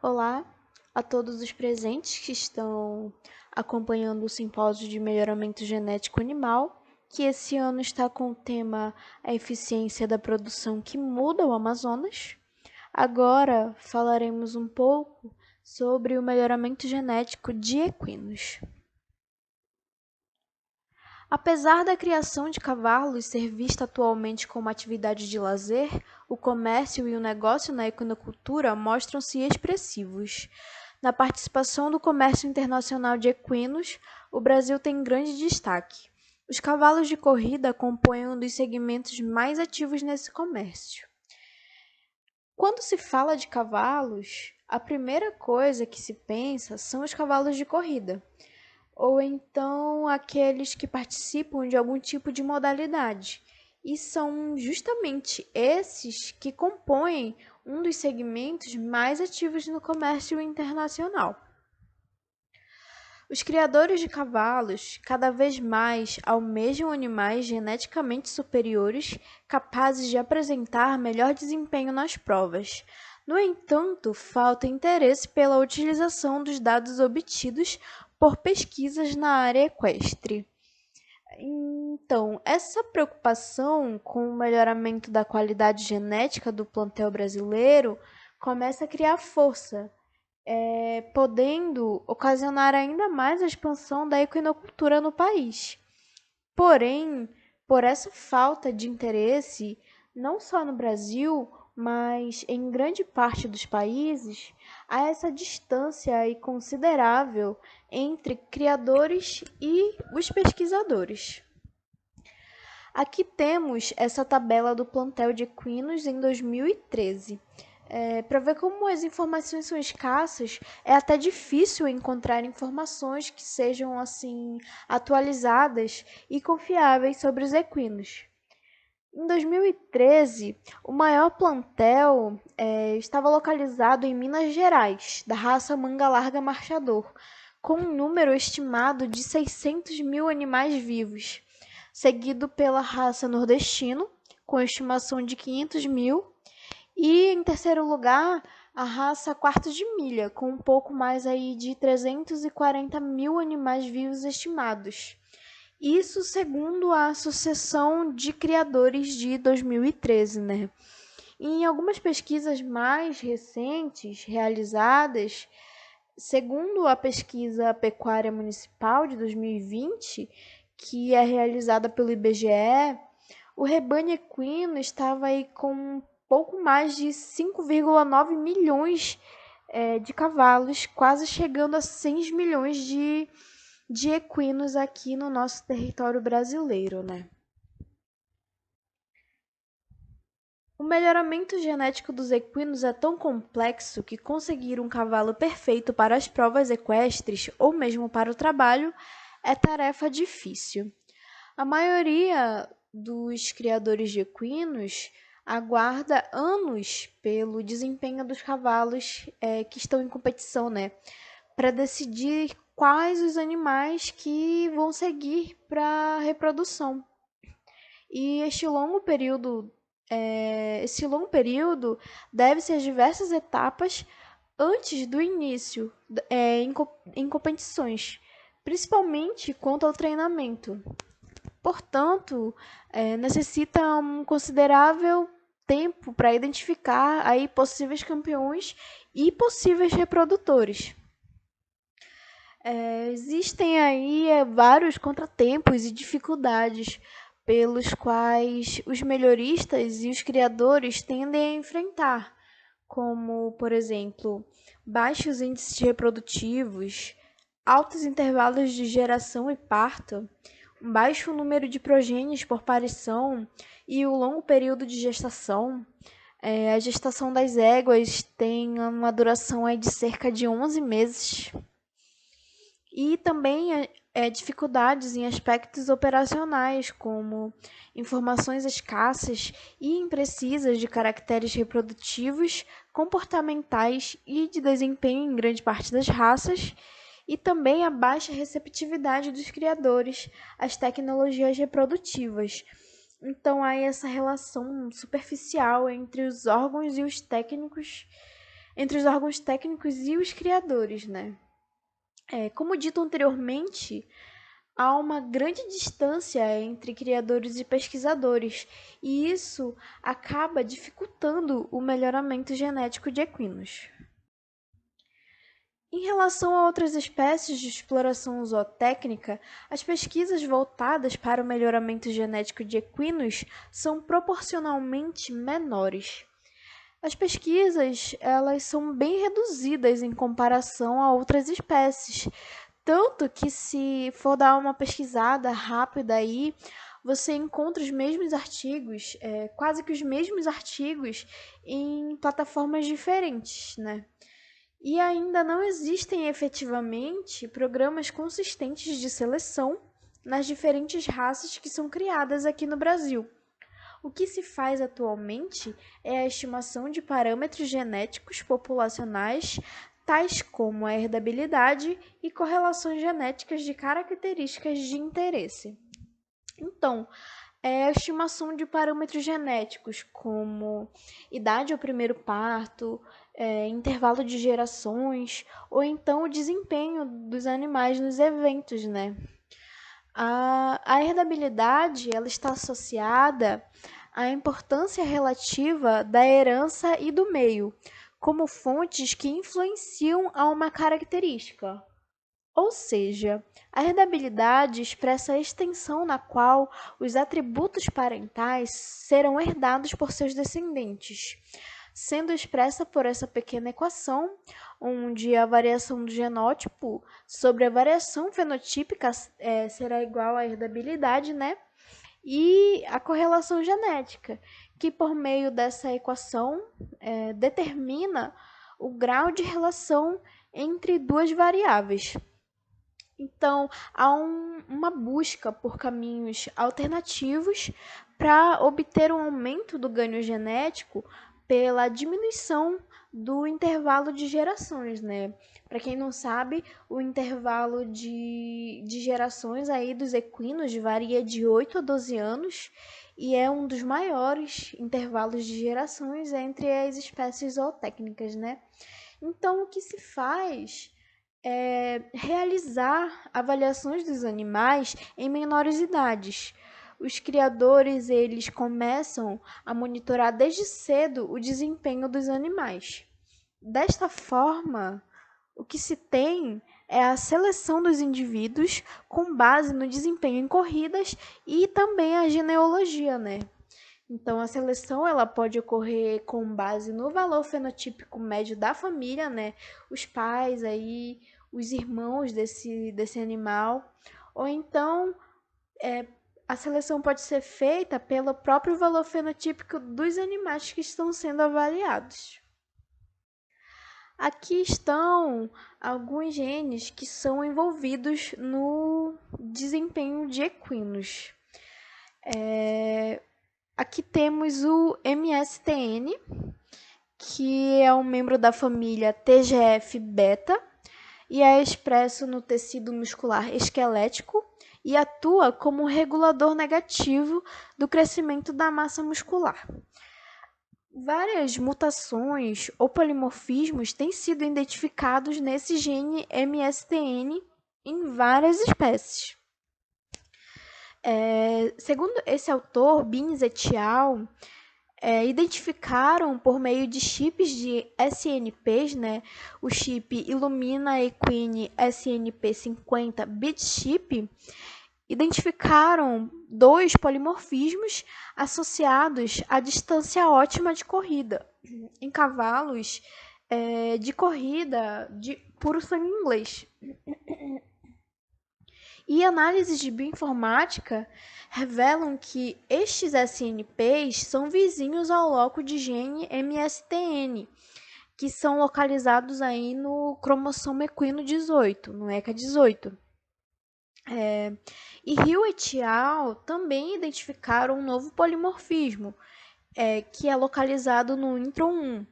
Olá a todos os presentes que estão acompanhando o Simpósio de Melhoramento Genético Animal, que esse ano está com o tema A Eficiência da Produção que Muda o Amazonas. Agora falaremos um pouco sobre o melhoramento genético de equinos. Apesar da criação de cavalos ser vista atualmente como atividade de lazer, o comércio e o negócio na equinocultura mostram-se expressivos. Na participação do comércio internacional de equinos, o Brasil tem grande destaque. Os cavalos de corrida compõem um dos segmentos mais ativos nesse comércio. Quando se fala de cavalos, a primeira coisa que se pensa são os cavalos de corrida, ou então aqueles que participam de algum tipo de modalidade. E são justamente esses que compõem um dos segmentos mais ativos no comércio internacional. Os criadores de cavalos cada vez mais almejam animais geneticamente superiores, capazes de apresentar melhor desempenho nas provas. No entanto, falta interesse pela utilização dos dados obtidos por pesquisas na área equestre. Então, essa preocupação com o melhoramento da qualidade genética do plantel brasileiro começa a criar força, podendo ocasionar ainda mais a expansão da equinocultura no país. Porém, por essa falta de interesse, não só no Brasil, mas em grande parte dos países, há essa distância aí considerável entre criadores e os pesquisadores. Aqui temos essa tabela do plantel de equinos em 2013. Para ver como as informações são escassas, é até difícil encontrar informações que sejam assim atualizadas e confiáveis sobre os equinos. Em 2013, o maior plantel estava localizado em Minas Gerais, da raça manga larga marchador, com um número estimado de 600 mil animais vivos, seguido pela raça nordestino, com estimação de 500 mil, e em terceiro lugar, a raça quarto de milha, com um pouco mais aí de 340 mil animais vivos estimados. Isso segundo a Associação de Criadores de 2013, né? Em algumas pesquisas mais recentes realizadas, segundo a pesquisa Pecuária Municipal de 2020, que é realizada pelo IBGE, o rebanho equino estava aí com pouco mais de 5,9 milhões de cavalos, quase chegando a 6 milhões de equinos aqui no nosso território brasileiro, né? O melhoramento genético dos equinos é tão complexo que conseguir um cavalo perfeito para as provas equestres ou mesmo para o trabalho é tarefa difícil. A maioria dos criadores de equinos aguarda anos pelo desempenho dos cavalos que estão em competição, né? Para decidir quais os animais que vão seguir para a reprodução. E esse longo período deve-se às diversas etapas antes do início em competições, principalmente quanto ao treinamento. Portanto, necessita um considerável tempo para identificar aí possíveis campeões e possíveis reprodutores. Existem aí vários contratempos e dificuldades pelos quais os melhoristas e os criadores tendem a enfrentar, como, por exemplo, baixos índices reprodutivos, altos intervalos de geração e parto, um baixo número de progênios por parição e o longo período de gestação. A gestação das éguas tem uma duração aí de cerca de 11 meses. E também dificuldades em aspectos operacionais, como informações escassas e imprecisas de caracteres reprodutivos, comportamentais e de desempenho em grande parte das raças, e também a baixa receptividade dos criadores às tecnologias reprodutivas. Então há essa relação superficial entre os órgãos e os técnicos entre os órgãos técnicos e os criadores, né? Como dito anteriormente, há uma grande distância entre criadores e pesquisadores, e isso acaba dificultando o melhoramento genético de equinos. Em relação a outras espécies de exploração zootécnica, as pesquisas voltadas para o melhoramento genético de equinos são proporcionalmente menores. As pesquisas, elas são bem reduzidas em comparação a outras espécies, tanto que se for dar uma pesquisada rápida aí, você encontra os mesmos artigos, quase que os mesmos artigos em plataformas diferentes, né? E ainda não existem efetivamente programas consistentes de seleção nas diferentes raças que são criadas aqui no Brasil. O que se faz atualmente é a estimação de parâmetros genéticos populacionais, tais como a herdabilidade e correlações genéticas de características de interesse. Então, a estimação de parâmetros genéticos como idade ao primeiro parto, intervalo de gerações, ou então o desempenho dos animais nos eventos, né? A herdabilidade ela está associada à importância relativa da herança e do meio, como fontes que influenciam a uma característica. Ou seja, a herdabilidade expressa a extensão na qual os atributos parentais serão herdados por seus descendentes, sendo expressa por essa pequena equação, onde a variação do genótipo sobre a variação fenotípica será igual à herdabilidade, né? E a correlação genética, que por meio dessa equação determina o grau de relação entre duas variáveis. Então, há uma busca por caminhos alternativos para obter um aumento do ganho genético pela diminuição do intervalo de gerações, né? Para quem não sabe, o intervalo de gerações aí dos equinos varia de 8 a 12 anos e é um dos maiores intervalos de gerações entre as espécies zootécnicas, né? Então, o que se faz realizar avaliações dos animais em menores idades. Os criadores eles começam a monitorar desde cedo o desempenho dos animais. Desta forma, o que se tem é a seleção dos indivíduos com base no desempenho em corridas e também a genealogia, né? Então, a seleção ela pode ocorrer com base no valor fenotípico médio da família, né? Os pais aí, os irmãos desse animal. Ou então, a seleção pode ser feita pelo próprio valor fenotípico dos animais que estão sendo avaliados. Aqui estão alguns genes que são envolvidos no desempenho de equinos. Aqui temos o MSTN, que é um membro da família TGF-beta e é expresso no tecido muscular esquelético e atua como regulador negativo do crescimento da massa muscular. Várias mutações ou polimorfismos têm sido identificados nesse gene MSTN em várias espécies. Segundo esse autor, Binns et al., identificaram por meio de chips de SNPs, né, o chip Illumina Equine SNP50 bit chip, identificaram 2 polimorfismos associados à distância ótima de corrida em cavalos de corrida de puro sangue inglês. E análises de bioinformática revelam que estes SNPs são vizinhos ao loco de gene MSTN, que são localizados aí no cromossomo equino 18, no ECA 18. E Hill et al. Também identificaram um novo polimorfismo, que é localizado no intron 1.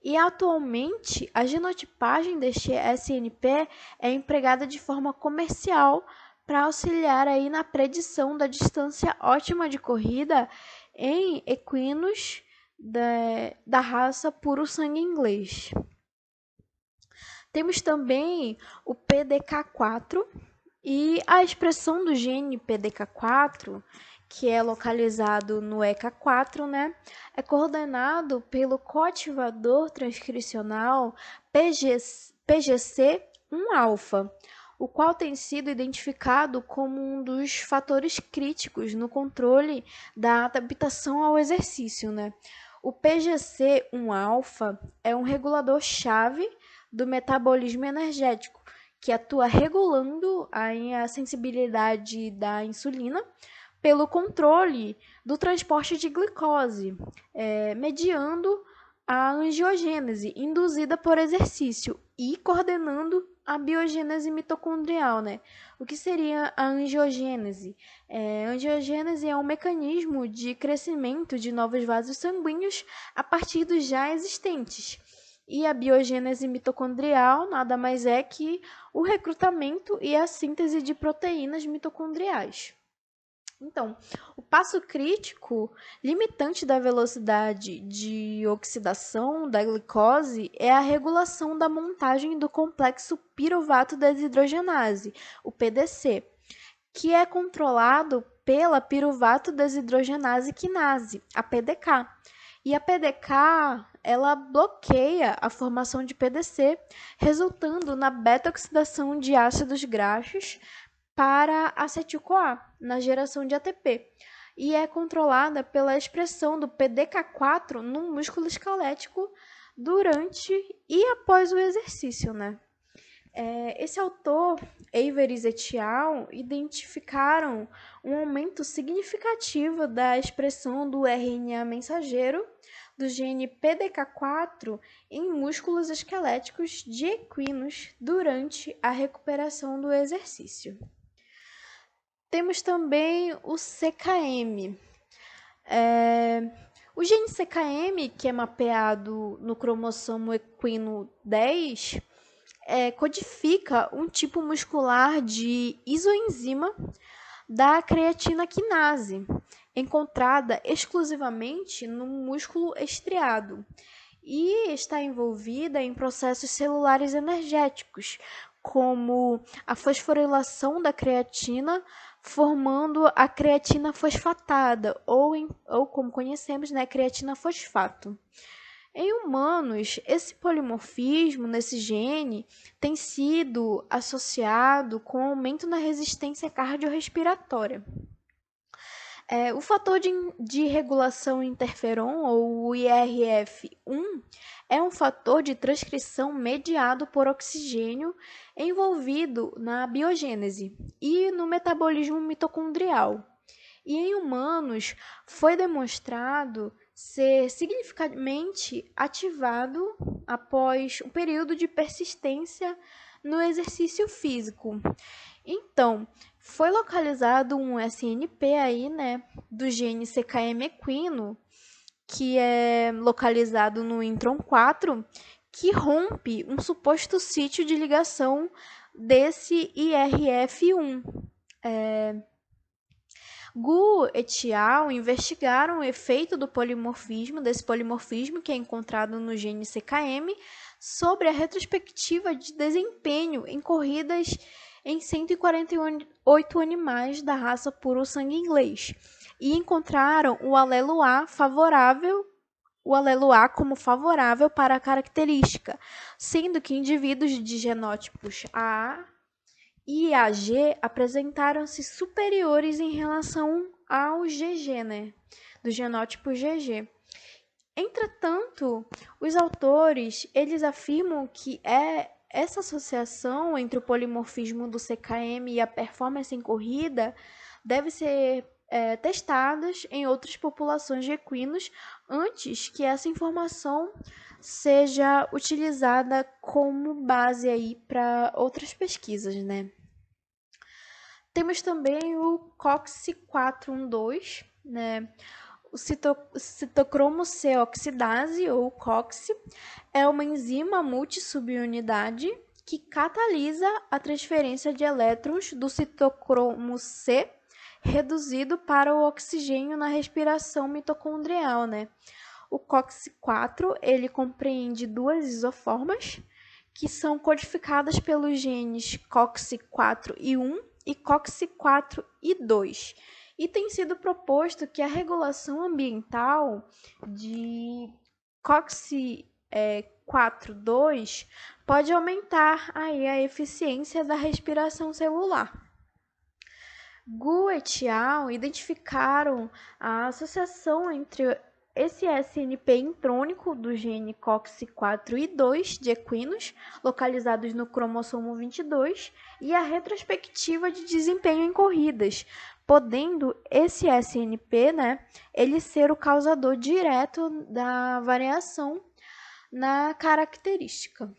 E atualmente a genotipagem deste SNP é empregada de forma comercial para auxiliar aí na predição da distância ótima de corrida em equinos da raça puro sangue inglês. Temos também o PDK4 e a expressão do gene PDK4, que é localizado no ECA4, né, é coordenado pelo coativador transcricional PGC1-alfa, o qual tem sido identificado como um dos fatores críticos no controle da adaptação ao exercício, né? O PGC1-alfa é um regulador-chave do metabolismo energético, que atua regulando a sensibilidade da insulina pelo controle do transporte de glicose, mediando a angiogênese induzida por exercício e coordenando a biogênese mitocondrial, né? O que seria a angiogênese? A angiogênese é um mecanismo de crescimento de novos vasos sanguíneos a partir dos já existentes. E a biogênese mitocondrial nada mais é que o recrutamento e a síntese de proteínas mitocondriais. Então, o passo crítico limitante da velocidade de oxidação da glicose é a regulação da montagem do complexo piruvato desidrogenase, o PDC, que é controlado pela piruvato desidrogenase quinase, a PDK. E a PDK, ela bloqueia a formação de PDC, resultando na beta-oxidação de ácidos graxos para acetil-CoA, na geração de ATP, e é controlada pela expressão do PDK4 no músculo esquelético durante e após o exercício, né? Esse autor, Avery et al., identificaram um aumento significativo da expressão do RNA mensageiro do gene PDK4 em músculos esqueléticos de equinos durante a recuperação do exercício. Temos também o CKM. O gene CKM, que é mapeado no cromossomo equino 10, codifica um tipo muscular de isoenzima da creatina quinase, encontrada exclusivamente no músculo estriado, e está envolvida em processos celulares energéticos, como a fosforilação da creatina, formando a creatina fosfatada, ou como conhecemos, né, creatina fosfato. Em humanos, esse polimorfismo nesse gene tem sido associado com aumento na resistência cardiorrespiratória. O fator de regulação interferon, ou IRF1, é um fator de transcrição mediado por oxigênio envolvido na biogênese e no metabolismo mitocondrial. E em humanos foi demonstrado ser significativamente ativado após um período de persistência no exercício físico. Então, foi localizado um SNP aí, né, do gene CKM equino, que é localizado no intron 4, que rompe um suposto sítio de ligação desse IRF1. Gu et al. Investigaram o efeito do polimorfismo, desse polimorfismo que é encontrado no gene CKM, sobre a retrospectiva de desempenho em corridas em 148 animais da raça puro sangue inglês e encontraram o alelo A como favorável para a característica, sendo que indivíduos de genótipos A e AG apresentaram-se superiores em relação ao GG, né, do genótipo GG. Entretanto, os autores, eles afirmam que essa associação entre o polimorfismo do CKM e a performance em corrida deve ser testadas em outras populações de equinos antes que essa informação seja utilizada como base aí para outras pesquisas, né? Temos também o COX-412, né? O citocromo C oxidase, ou COX, é uma enzima multissubunidade que catalisa a transferência de elétrons do citocromo C reduzido para o oxigênio na respiração mitocondrial, né? O COX-4, ele compreende duas isoformas, que são codificadas pelos genes COX4 e 1 e COX4 e 2. E tem sido proposto que a regulação ambiental de COX4 2 pode aumentar aí a eficiência da respiração celular. Gu et al. Identificaram a associação entre esse SNP intrônico do gene COX4 e 2 de equinos, localizados no cromossomo 22, e a retrospectiva de desempenho em corridas, podendo esse SNP, ele ser o causador direto da variação na característica.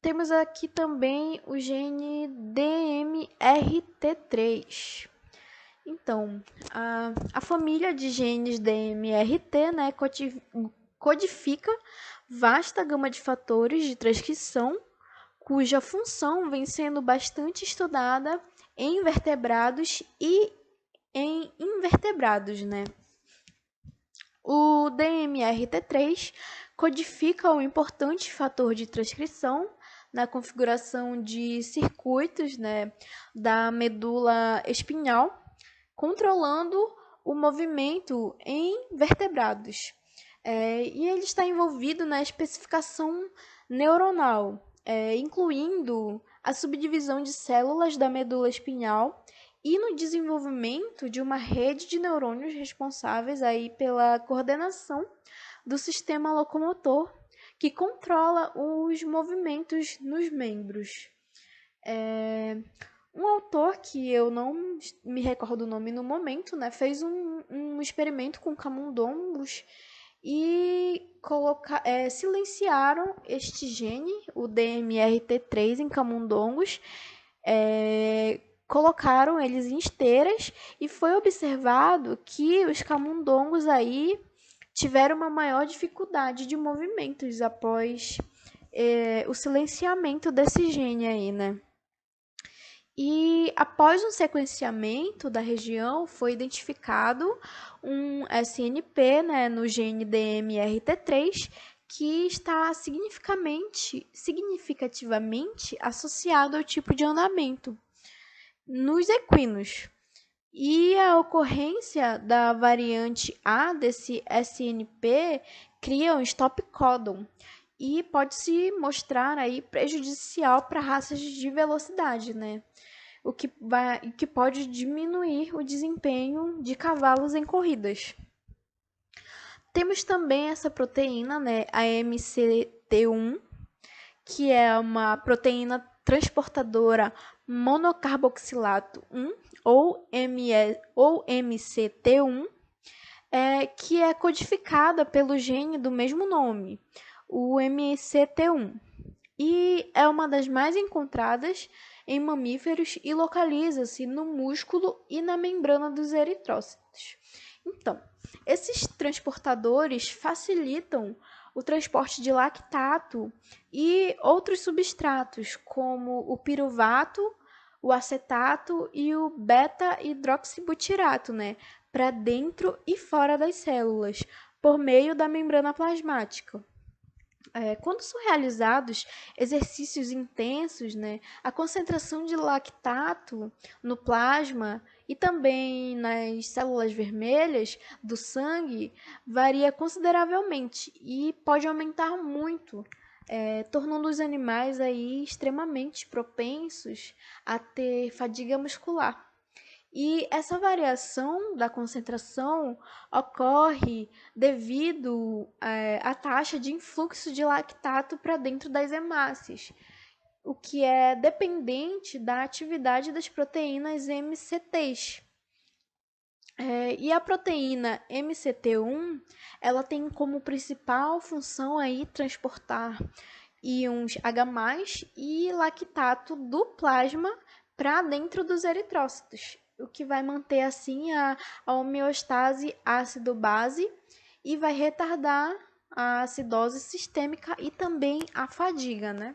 Temos aqui também o gene DMRT3. Então, a família de genes DMRT codifica vasta gama de fatores de transcrição, cuja função vem sendo bastante estudada em vertebrados e em invertebrados, O DMRT3 codifica um importante fator de transcrição na configuração de circuitos, da medula espinhal, controlando o movimento em vertebrados. E ele está envolvido na especificação neuronal, incluindo a subdivisão de células da medula espinhal e no desenvolvimento de uma rede de neurônios responsáveis aí pela coordenação do sistema locomotor, que controla os movimentos nos membros. Um autor, que eu não me recordo o nome no momento, fez um experimento com camundongos e silenciaram este gene, o DMRT3, em camundongos, colocaram eles em esteiras e foi observado que os camundongos aí tiveram uma maior dificuldade de movimentos após o silenciamento desse gene aí, E após um sequenciamento da região, foi identificado um SNP, no gene DMRT3, que está significativamente associado ao tipo de andamento nos equinos. E a ocorrência da variante A desse SNP cria um stop codon e pode se mostrar aí prejudicial para raças de velocidade, o que pode diminuir o desempenho de cavalos em corridas. Temos também essa proteína, a MCT1, que é uma proteína transportadora monocarboxilato 1, ou MCT1, que é codificada pelo gene do mesmo nome, o MCT1, e é uma das mais encontradas em mamíferos e localiza-se no músculo e na membrana dos eritrócitos. Então, esses transportadores facilitam o transporte de lactato e outros substratos, como o piruvato, o acetato e o beta-hidroxibutirato, para dentro e fora das células, por meio da membrana plasmática. Quando são realizados exercícios intensos, a concentração de lactato no plasma e também nas células vermelhas do sangue varia consideravelmente e pode aumentar muito, tornando os animais aí extremamente propensos a ter fadiga muscular. E essa variação da concentração ocorre devido à taxa de influxo de lactato para dentro das hemácias, o que é dependente da atividade das proteínas MCTs. E a proteína MCT1, ela tem como principal função aí transportar íons H+, e lactato do plasma para dentro dos eritrócitos, o que vai manter assim a homeostase ácido-base e vai retardar a acidose sistêmica e também a fadiga,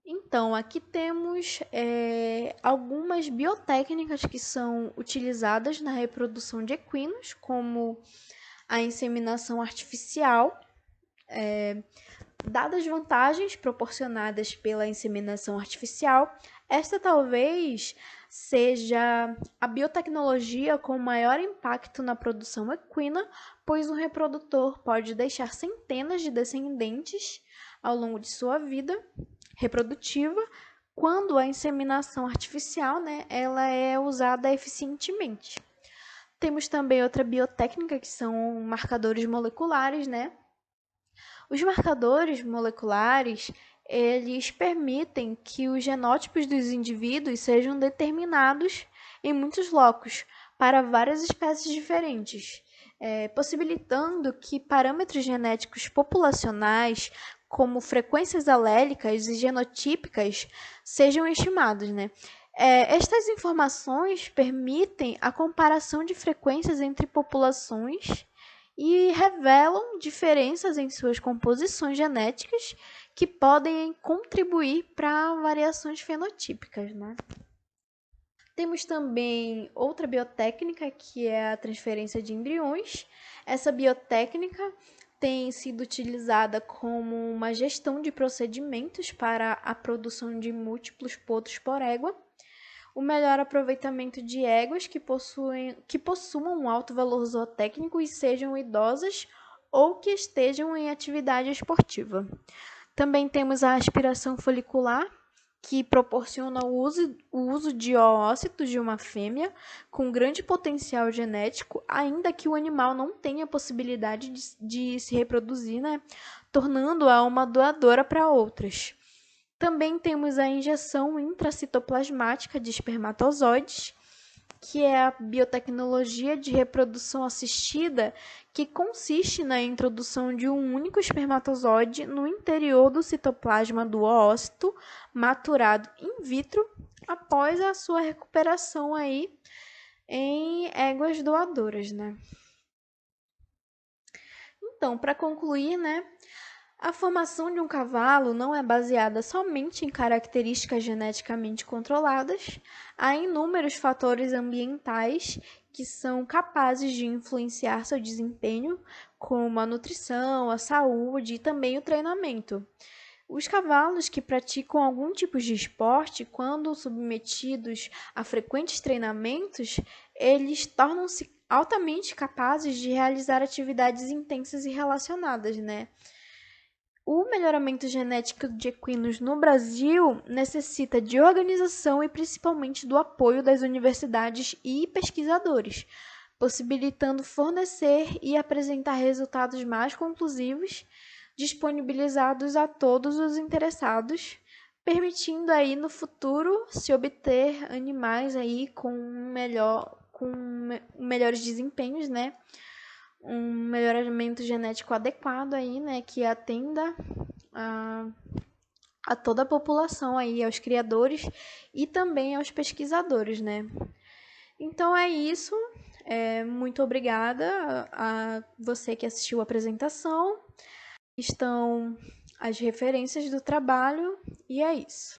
Então, aqui temos algumas biotécnicas que são utilizadas na reprodução de equinos, como a inseminação artificial, Dadas as vantagens proporcionadas pela inseminação artificial, esta talvez seja a biotecnologia com maior impacto na produção equina, pois um reprodutor pode deixar centenas de descendentes ao longo de sua vida reprodutiva, quando a inseminação artificial, ela é usada eficientemente. Temos também outra biotécnica, que são marcadores moleculares, Os marcadores moleculares, eles permitem que os genótipos dos indivíduos sejam determinados em muitos locos para várias espécies diferentes, possibilitando que parâmetros genéticos populacionais, como frequências alélicas e genotípicas, sejam estimados, Estas informações permitem a comparação de frequências entre populações e revelam diferenças em suas composições genéticas que podem contribuir para variações fenotípicas, Temos também outra biotécnica, que é a transferência de embriões. Essa biotécnica tem sido utilizada como uma gestão de procedimentos para a produção de múltiplos potros por égua, o melhor aproveitamento de éguas que possuam um alto valor zootécnico e sejam idosas ou que estejam em atividade esportiva. Também temos a aspiração folicular, que proporciona o uso de oócitos de uma fêmea com grande potencial genético, ainda que o animal não tenha possibilidade de se reproduzir, tornando-a uma doadora para outras. Também temos a injeção intracitoplasmática de espermatozoides, que é a biotecnologia de reprodução assistida, que consiste na introdução de um único espermatozoide no interior do citoplasma do oócito, maturado in vitro, após a sua recuperação aí em éguas doadoras, Então, para concluir, a formação de um cavalo não é baseada somente em características geneticamente controladas. Há inúmeros fatores ambientais que são capazes de influenciar seu desempenho, como a nutrição, a saúde e também o treinamento. Os cavalos que praticam algum tipo de esporte, quando submetidos a frequentes treinamentos, eles tornam-se altamente capazes de realizar atividades intensas e relacionadas, O melhoramento genético de equinos no Brasil necessita de organização e principalmente do apoio das universidades e pesquisadores, possibilitando fornecer e apresentar resultados mais conclusivos, disponibilizados a todos os interessados, permitindo aí no futuro se obter animais aí com melhores desempenhos, um melhoramento genético adequado aí, que atenda a toda a população aí, aos criadores e também aos pesquisadores, Então é isso. Muito obrigada a você que assistiu a apresentação. Estão as referências do trabalho e é isso.